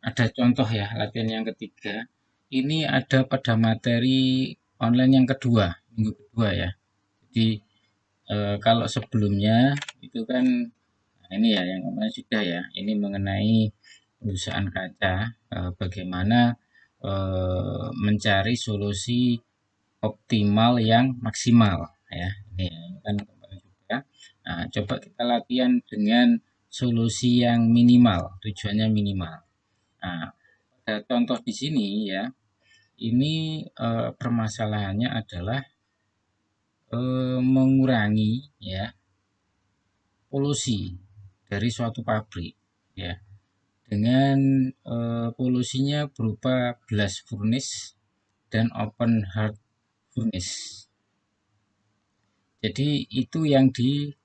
ada contoh ya, latihan yang ketiga. Ini ada pada materi online yang kedua, minggu kedua ya. Jadi kalau sebelumnya itu kan, nah ini ya yang kemarin sudah ya. Ini mengenai perusahaan kaca, bagaimana mencari solusi optimal yang maksimal ya. Ini kan kemarin juga. Nah, coba kita latihan dengan solusi yang minimal, tujuannya minimal. Nah, contoh di sini ya, ini permasalahannya adalah mengurangi ya polusi dari suatu pabrik ya dengan polusinya berupa blast furnace dan open heart furnace. Jadi itu yang dicari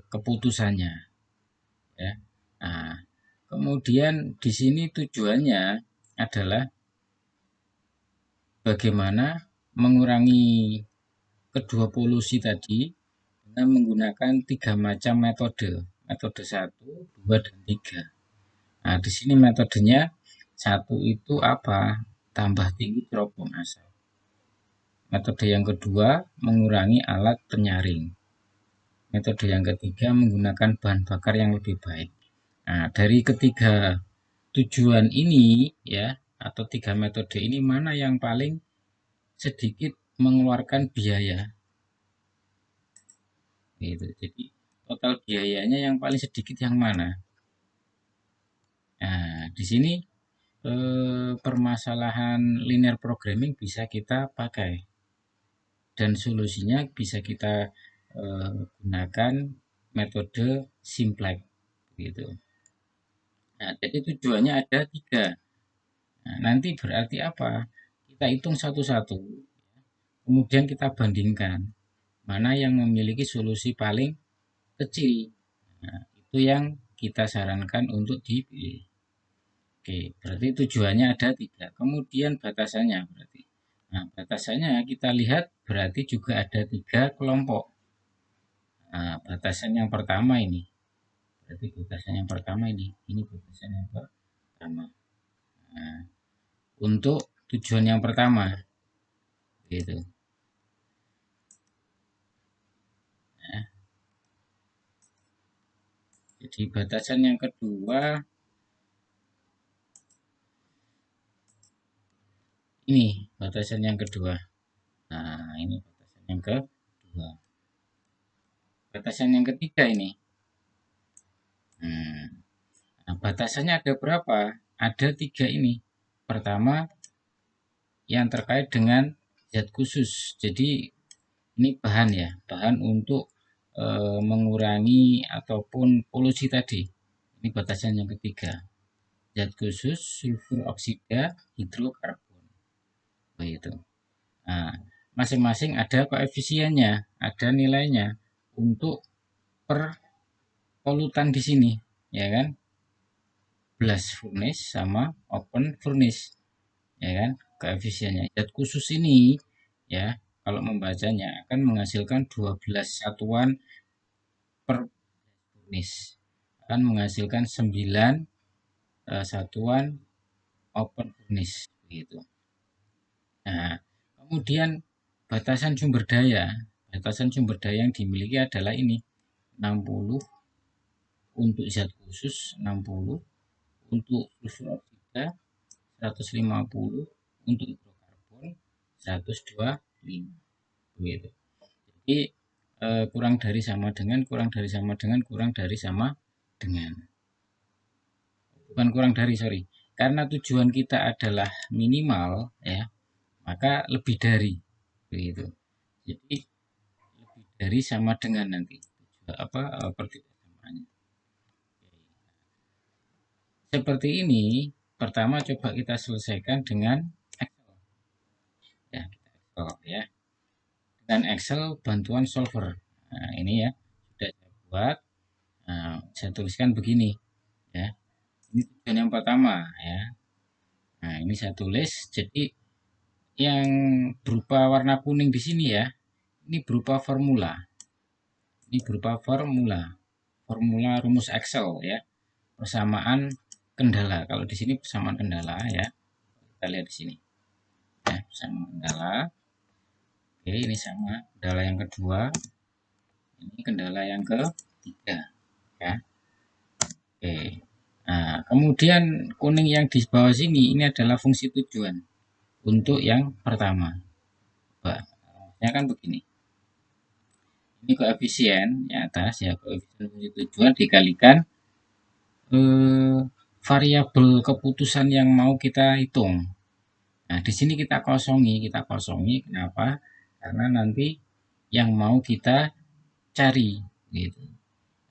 keputusannya ya. Nah, kemudian di sini tujuannya adalah bagaimana mengurangi kedua polusi tadi dengan menggunakan tiga macam metode. Metode 1, 2, dan 3. Nah, di sini metodenya satu itu apa? Tambah tinggi teropong asap. Metode yang kedua mengurangi alat penyaring. Metode yang ketiga menggunakan bahan bakar yang lebih baik. Nah, dari ketiga tujuan ini ya atau tiga metode ini mana yang paling sedikit mengeluarkan biaya? Gitu. Jadi total biayanya yang paling sedikit yang mana? Nah, di sini permasalahan linear programming bisa kita pakai dan solusinya bisa kita gunakan metode simplex gitu. Nah, jadi tujuannya ada tiga. Nah, nanti berarti apa? Kita hitung satu-satu, kemudian kita bandingkan mana yang memiliki solusi paling kecil. Nah, itu yang kita sarankan untuk dipilih. Oke, berarti tujuannya ada tiga. Kemudian batasannya berarti. Nah, batasannya kita lihat berarti juga ada tiga kelompok. Nah, batasan yang pertama ini. Berarti batasan yang pertama ini. Ini batasan yang pertama. Nah, untuk tujuan yang pertama, gitu. Nah, jadi batasan yang kedua ini batasan yang kedua. Nah, ini batasan yang kedua. Batasan yang ketiga ini. Nah, batasannya ada berapa? Ada tiga ini. Pertama, yang terkait dengan zat khusus. Jadi ini bahan ya, bahan untuk mengurangi ataupun polusi tadi. Ini batasan yang ketiga. Zat khusus, sulfur oksida, hidrokarbon. Begitu. Nah, masing-masing ada koefisiennya, ada nilainya untuk per polutan di sini, ya kan? Blast furnace sama open furnace, ya kan? Koefisiennya. Zat khusus ini ya, kalau membacanya akan menghasilkan 12 satuan per furnace. Akan menghasilkan 9 satuan open furnace gitu. Nah, kemudian batasan sumber daya. Batasan sumber daya yang dimiliki adalah ini 60 untuk zat khusus, 60 untuk sulfur oksida, 150 untuk hidrokarbon, 125 begitu. Jadi kurang dari sama dengan, kurang dari sama dengan, kurang dari sama dengan. Bukan kurang dari, sorry. Karena tujuan kita adalah minimal ya, maka lebih dari begitu. Jadi lebih dari sama dengan nanti apa pertimbangannya. Seperti ini, pertama coba kita selesaikan dengan Excel. Ya, Excel ya. Dengan Excel bantuan solver. Nah, ini ya sudah saya buat. Nah, saya tuliskan begini ya. Ini tujuan yang pertama ya. Nah, ini saya tulis. Jadi yang berupa warna kuning di sini ya, ini berupa formula. Ini berupa formula. formula rumus Excel ya, persamaan kendala. Kalau di sini persamaan kendala ya, kita lihat di sini ya, persamaan kendala. Oke, ini sama kendala yang kedua, ini kendala yang ketiga ya. Oke, nah kemudian kuning yang di bawah sini ini adalah fungsi tujuan untuk yang pertama. Ya kan begini, ini koefisien yang atas ya, koefisien fungsi tujuan dikalikan variabel keputusan yang mau kita hitung. Nah, di sini kita kosongi. Kenapa? Karena nanti yang mau kita cari gitu.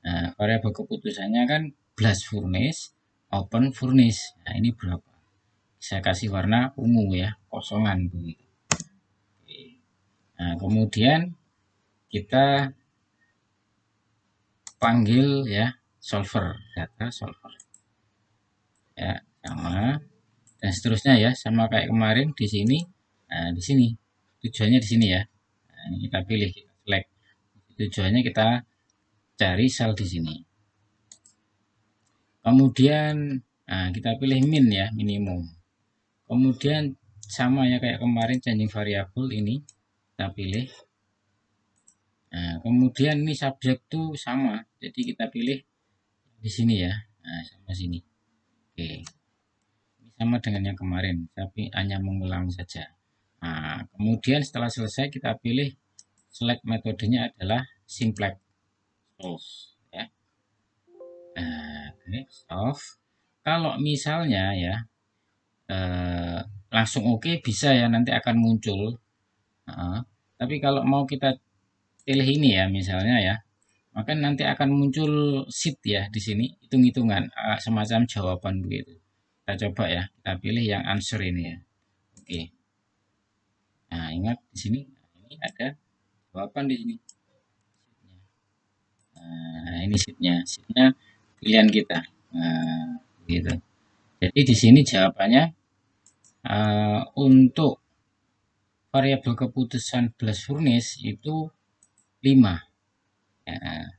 Nah, variabel keputusannya kan blast furnace, open furnace. Nah, ini berapa? Saya kasih warna ungu ya, kosongan begitu. Nah, kemudian kita panggil ya solver, data solver. Ya, sama dan seterusnya ya, sama kayak kemarin di sini. Nah, di sini tujuannya di sini ya. Nah, ini kita pilih, kita select. Tujuannya kita cari sel di sini. Kemudian kita pilih min ya, minimum. Kemudian sama ya kayak kemarin, changing variable ini kita pilih. Nah, kemudian ini subjek tuh sama, jadi kita pilih di sini ya. Nah, sama sini. Oke, ini sama dengan yang kemarin, tapi hanya mengulang saja. Nah, kemudian setelah selesai kita pilih select, metodenya adalah simplex solve ya. Nah, oke, solve. Kalau misalnya ya langsung oke bisa ya, nanti akan muncul. Tapi kalau mau kita pilih ini ya misalnya ya, maka nanti akan muncul sheet ya di sini, hitung-hitungan semacam jawaban begitu. Kita coba ya, kita pilih yang answer ini ya. Oke. Nah, ingat di sini ini ada jawaban di sini. Nah, ini sheetnya pilihan kita. Nah, gitu. Jadi di sini jawabannya untuk variabel keputusan blast furnace itu 5. Ya,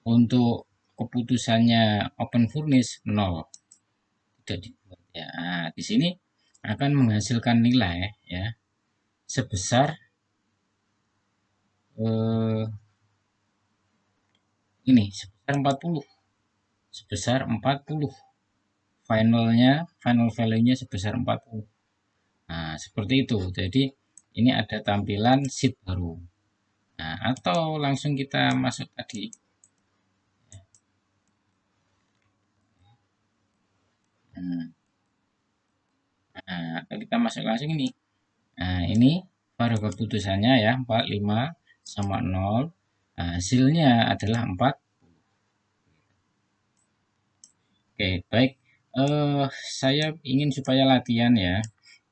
untuk keputusannya open furnace 0. Tidak dibuat ya. Nah, di sini akan menghasilkan nilai ya sebesar ini sebesar 40. Sebesar 40. Final value-nya sebesar 40. Nah, seperti itu. Jadi ini ada tampilan sheet baru. Nah, atau langsung kita masuk tadi. Nah, atau kita masuk langsung ini. Nah, ini variabel keputusannya ya, 45 sama 0. Nah, hasilnya adalah 4. Oke, baik. Saya ingin supaya latihan ya.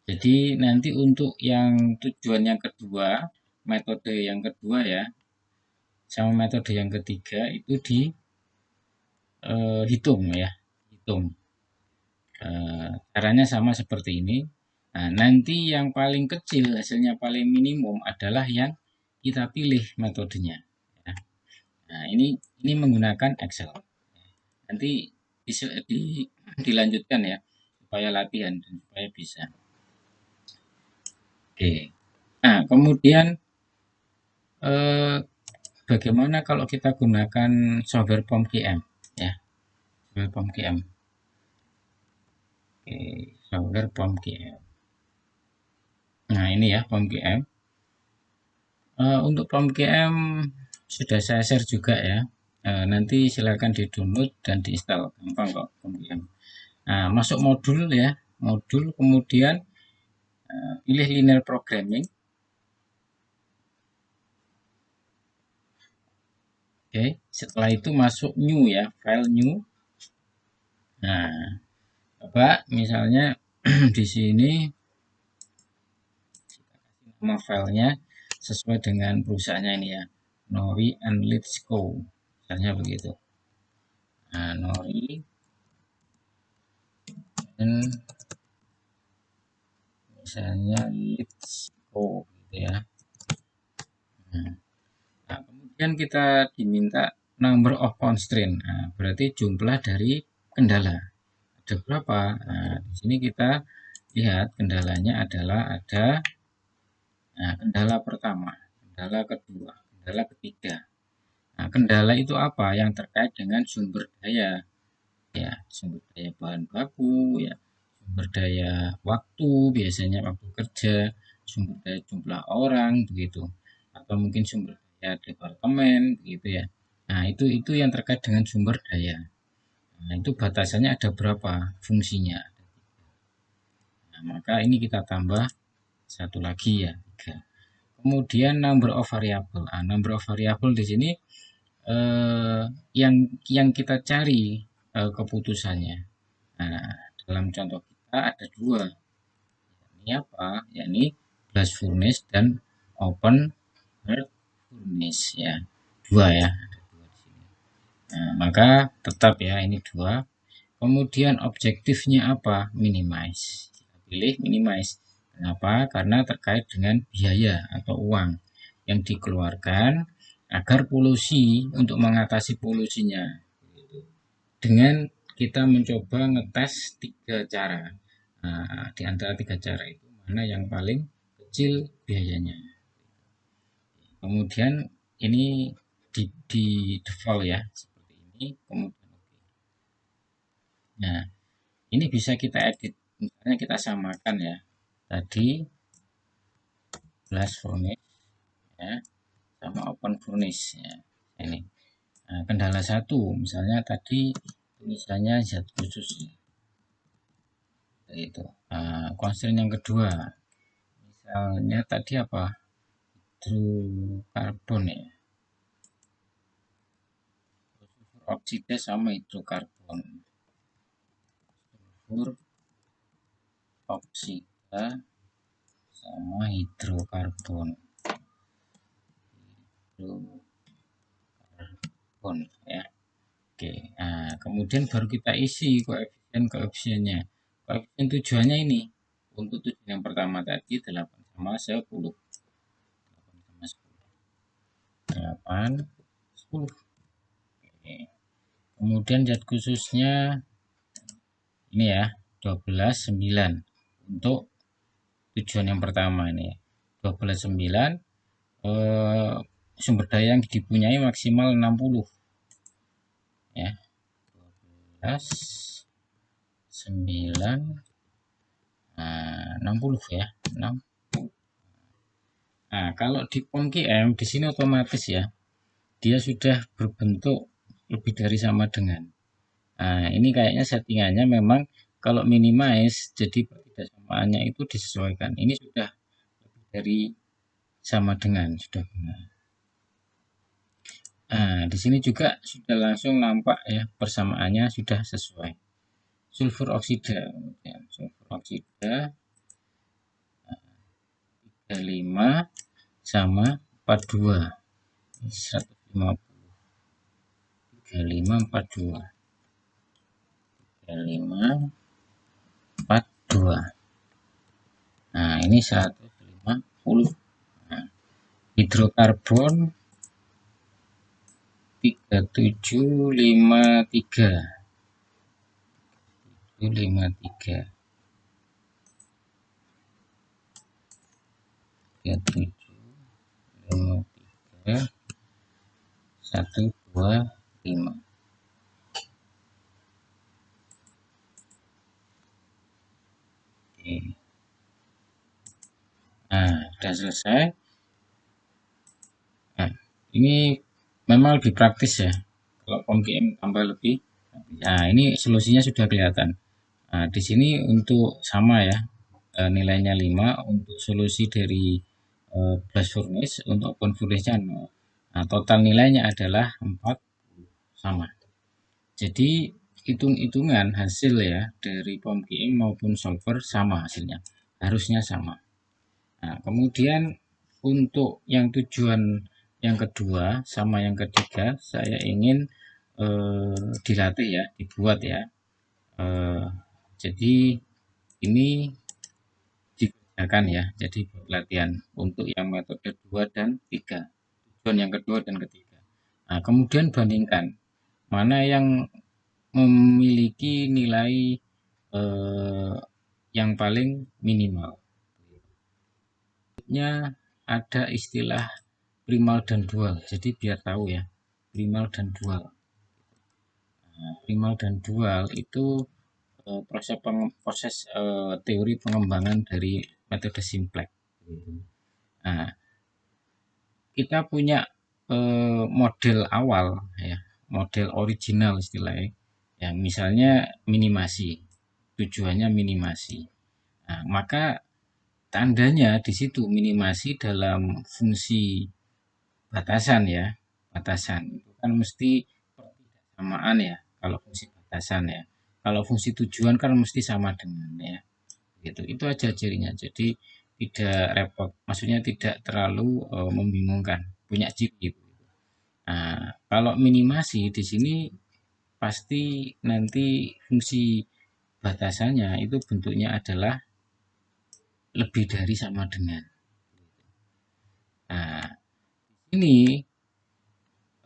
Jadi nanti untuk yang tujuan yang kedua, metode yang kedua ya, sama metode yang ketiga itu dihitung ya, hitung. Caranya sama seperti ini. Nah, nanti yang paling kecil hasilnya paling minimum adalah yang kita pilih metodenya. Ya. Nah, ini menggunakan Excel. Nanti dilanjutkan ya supaya latihan dan supaya bisa. Oke. Nah, kemudian bagaimana kalau kita gunakan software POM-GM ya, software POM-GM. Oke, software POM-GM. Nah, ini ya POM-GM. Untuk POM-GM sudah saya share juga ya. Nanti silakan di-download dan diinstal, gampang kok POM-GM. Nah, masuk modul ya, modul kemudian pilih linear programming. Oke, setelah itu masuk new ya, file new. Nah, coba misalnya di sini nama filenya sesuai dengan perusahaannya ini ya, Nori and Let's Go, misalnya begitu. Nah, Nori and misalnya Let's Go gitu ya. Nah, kemudian kita diminta number of constraint. Nah, berarti jumlah dari kendala. Ada berapa? Nah, di sini kita lihat kendalanya adalah ada kendala pertama, kendala kedua, kendala ketiga. Nah, kendala itu apa? Yang terkait dengan sumber daya, ya, sumber daya bahan baku, ya, sumber daya waktu, biasanya waktu kerja, sumber daya jumlah orang, begitu, atau mungkin sumber daya departemen, begitu ya. Nah, itu yang terkait dengan sumber daya. Nah, itu batasannya ada berapa fungsinya. Nah, maka ini kita tambah satu lagi ya, 3. Kemudian number of variable. Nah, number of variable di sini eh, yang kita cari keputusannya. Nah, dalam contoh kita ada dua. Ini apa? Yakni blast furnace dan open heart furnace ya. Dua ya, ada dua di sini. Nah, maka tetap ya ini dua. Kemudian objektifnya apa? Minimize. Kita pilih minimize. Kenapa? Karena terkait dengan biaya atau uang yang dikeluarkan agar polusi, untuk mengatasi polusinya. Dengan kita mencoba ngetes 3 cara. Nah, di antara 3 cara itu mana yang paling kecil biayanya. Kemudian ini di default ya, seperti ini. Kemudian nah, ini bisa kita edit. Misalnya kita samakan ya. Tadi blast furnace ya sama open furnace ya. Ini. Nah, kendala satu misalnya tadi tulisannya zat khusus itu. Constraint yang kedua misalnya tadi apa, hidrokarbon ya, sulfur oksida sama hidrokarbon, sulfur oksida sama hidrokarbon, hidrokarbon ya. Oke, nah kemudian baru kita isi koefisiennya. Koefisien tujuannya ini untuk tujuan yang pertama tadi 8 sama 10. 8 10. Oke. Kemudian zat khususnya ini ya 12 9 untuk tujuan yang pertama ini. 12 9 sumber daya yang dipunyai maksimal 60 ya. 12 9 60 ya. 6. Nah, kalau di POM-QM di sini otomatis ya, dia sudah berbentuk lebih dari sama dengan. Nah, ini kayaknya settingannya memang kalau minimize, jadi perbedaannya itu disesuaikan. Ini sudah lebih dari sama dengan, sudah benar. Nah, di sini juga sudah langsung nampak ya, persamaannya sudah sesuai. Sulfur oksida, ya, sulfur oksida 35 sama 42. 150. 35 42. 35 42. Nah, ini 150. Nah, hidrokarbon 3753. 3753. 3753 125. Oke. Nah, sudah selesai. Nah, ini memang lebih praktis ya. Kalau POM-QM tambah lebih. Nah, ini solusinya sudah kelihatan. Nah, di sini untuk sama ya, nilainya 5 untuk solusi dari blast furnace, untuk open furnace-nya 0. Nah, total nilainya adalah 4 sama. Jadi hitung-hitungan hasil ya dari POM-QM maupun solver sama hasilnya. Harusnya sama. Nah, kemudian untuk yang tujuan yang kedua sama yang ketiga, saya ingin dilatih ya, dibuat ya. Jadi ini dikerjakan ya. Jadi latihan untuk yang metode 2 dan 3. Tujuan yang kedua dan ketiga. Nah, kemudian bandingkan mana yang memiliki nilai yang paling minimal. Berikutnya ada istilah primal dan dual. Jadi biar tahu ya, primal dan dual. Nah, primal dan dual itu proses teori pengembangan dari metode simplex. Nah, kita punya model awal ya, model original istilahnya. Ya, misalnya minimasi. Tujuannya minimasi. Nah, maka tandanya di situ minimasi dalam fungsi batasan ya. Batasan itu kan mesti persamaan ya kalau fungsi batasan ya. Kalau fungsi tujuan kan mesti sama dengan ya. Gitu. Itu aja cirinya. Jadi tidak repot. Maksudnya tidak terlalu membingungkan. Punya ciri. Nah, kalau minimasi di sini pasti nanti fungsi batasannya itu bentuknya adalah lebih dari sama dengan. Nah, ini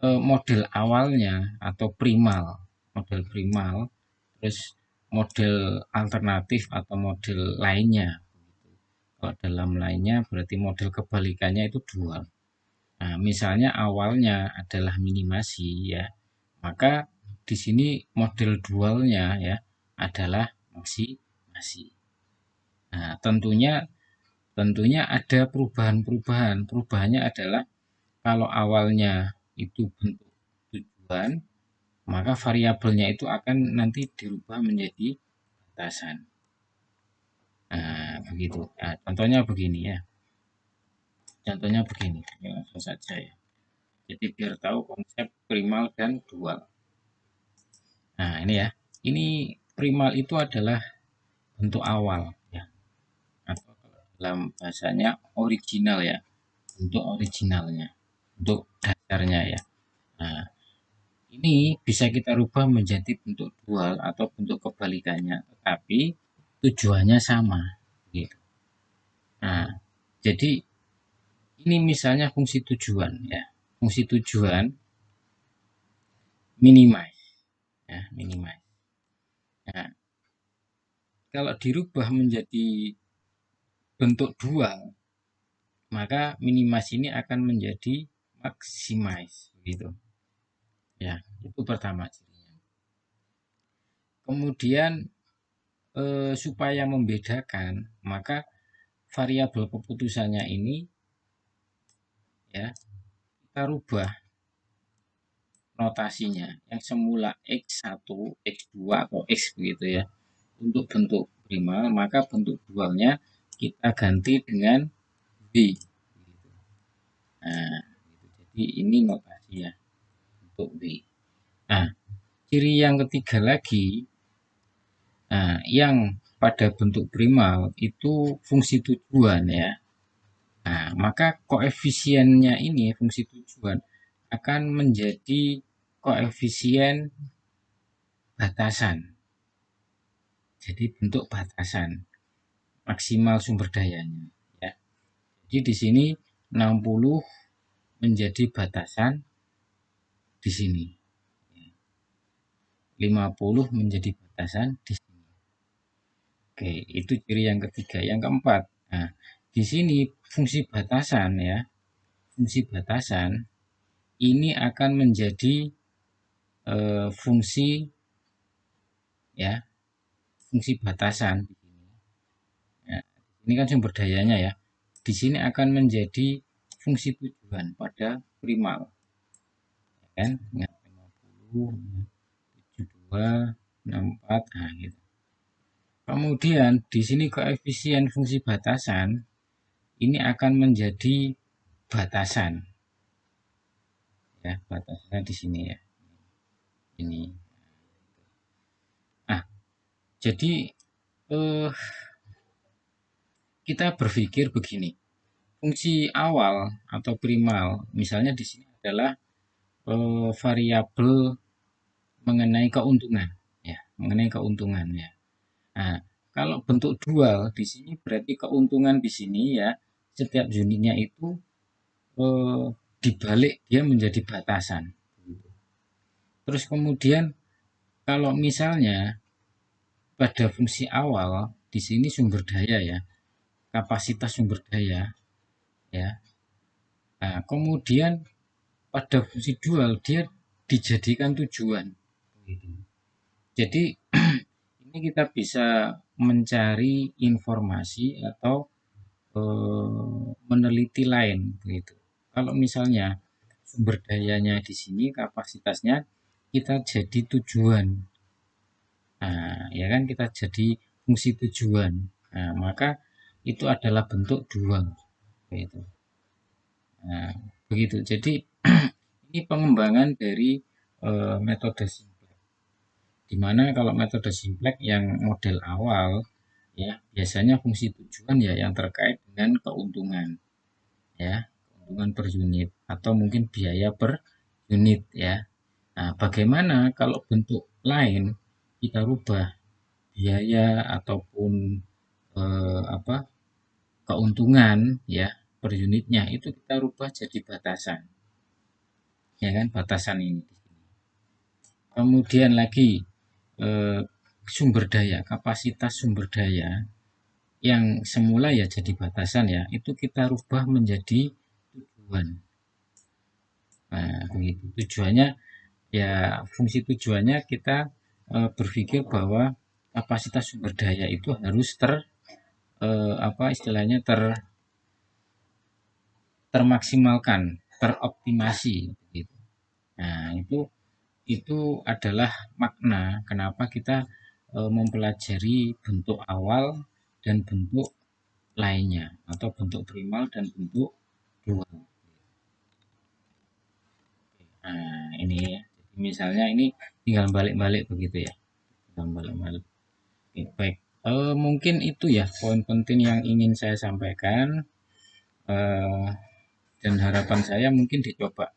model awalnya atau primal, model primal, terus model alternatif atau model lainnya. Kalau dalam lainnya berarti model kebalikannya itu dual. Nah, misalnya awalnya adalah minimasi ya, maka di sini model dualnya ya adalah maksimasi. Nah, tentunya ada perubahan-perubahan. Perubahannya adalah kalau awalnya itu bentuk tujuan, maka variabelnya itu akan nanti dirubah menjadi batasan. Nah, begitu. Nah, contohnya begini ya. Contohnya begini, ini langsung saja ya. Jadi biar tahu konsep primal dan dual. Nah, ini ya. Ini primal itu adalah bentuk awal ya. Atau dalam bahasanya original ya. Bentuk originalnya. Bentuk dasarnya ya. Nah, ini bisa kita rubah menjadi bentuk dual atau bentuk kebalikannya, tetapi tujuannya sama. Gitu. Nah, jadi ini misalnya fungsi tujuan ya. Fungsi tujuan minimize ya, minimize. Nah, kalau dirubah menjadi bentuk dual, maka minimize ini akan menjadi maximize gitu. Ya, itu pertama cirinya. Kemudian supaya membedakan, maka variabel keputusannya ini ya kita rubah notasinya yang semula X1, X2 atau X begitu ya. Untuk bentuk primal, maka bentuk dualnya kita ganti dengan B. Nah, jadi ini notasi ya untuk B. Nah, ciri yang ketiga lagi, nah, yang pada bentuk primal itu fungsi tujuan ya. Nah, maka koefisiennya ini fungsi tujuan akan menjadi koefisien batasan. Jadi bentuk batasan maksimal sumber dayanya ya. Jadi di sini 60 menjadi batasan di sini. 50 menjadi batasan di sini. Oke, itu ciri yang ketiga. Yang keempat, nah, di sini fungsi batasan ya. Fungsi batasan ini akan menjadi fungsi ya, fungsi batasan. Ya, ini kan sumber dayanya ya. Di sini akan menjadi fungsi tujuan pada primal. Ya kan? 50, 72, 64, nah gitu. Kemudian di sini koefisien fungsi batasan ini akan menjadi batasan. Ya, batasannya di sini ya. Ini. Nah, jadi kita berpikir begini. Fungsi awal atau primal, misalnya di sini adalah variabel mengenai keuntungan, ya, mengenai keuntungan ya. Nah, kalau bentuk dual di sini berarti keuntungan di sini ya, setiap unitnya itu dibalik dia menjadi batasan. Terus kemudian kalau misalnya pada fungsi awal di sini sumber daya ya, kapasitas sumber daya ya. Nah, kemudian pada fungsi dual dia dijadikan tujuan. Gitu. Jadi ini kita bisa mencari informasi atau meneliti lain gitu. Kalau misalnya sumber dayanya di sini kapasitasnya kita jadi tujuan. Nah, ya kan kita jadi fungsi tujuan. Nah, maka itu adalah bentuk dual gitu. Nah, begitu. Jadi ini pengembangan dari metode simplex. Dimana kalau metode simplex yang model awal ya biasanya fungsi tujuan ya yang terkait dengan keuntungan ya, keuntungan per unit atau mungkin biaya per unit ya. Nah, bagaimana kalau bentuk lain kita rubah biaya ataupun apa keuntungan ya per unitnya itu kita rubah jadi batasan ya kan batasan ini. Kemudian lagi eh, sumber daya, kapasitas sumber daya yang semula ya jadi batasan ya, itu kita rubah menjadi tujuan. Nah, begitu. Tujuannya ya fungsi tujuannya kita berpikir bahwa kapasitas sumber daya itu harus apa istilahnya termaksimalkan, teroptimasi gitu. Nah, itu adalah makna kenapa kita mempelajari bentuk awal dan bentuk lainnya atau bentuk primal dan bentuk dual. Nah, ini ya. Misalnya ini tinggal balik-balik begitu ya. Tinggal balik-balik. Oke, baik. Mungkin itu ya poin penting yang ingin saya sampaikan. Eh, dan harapan saya mungkin dicoba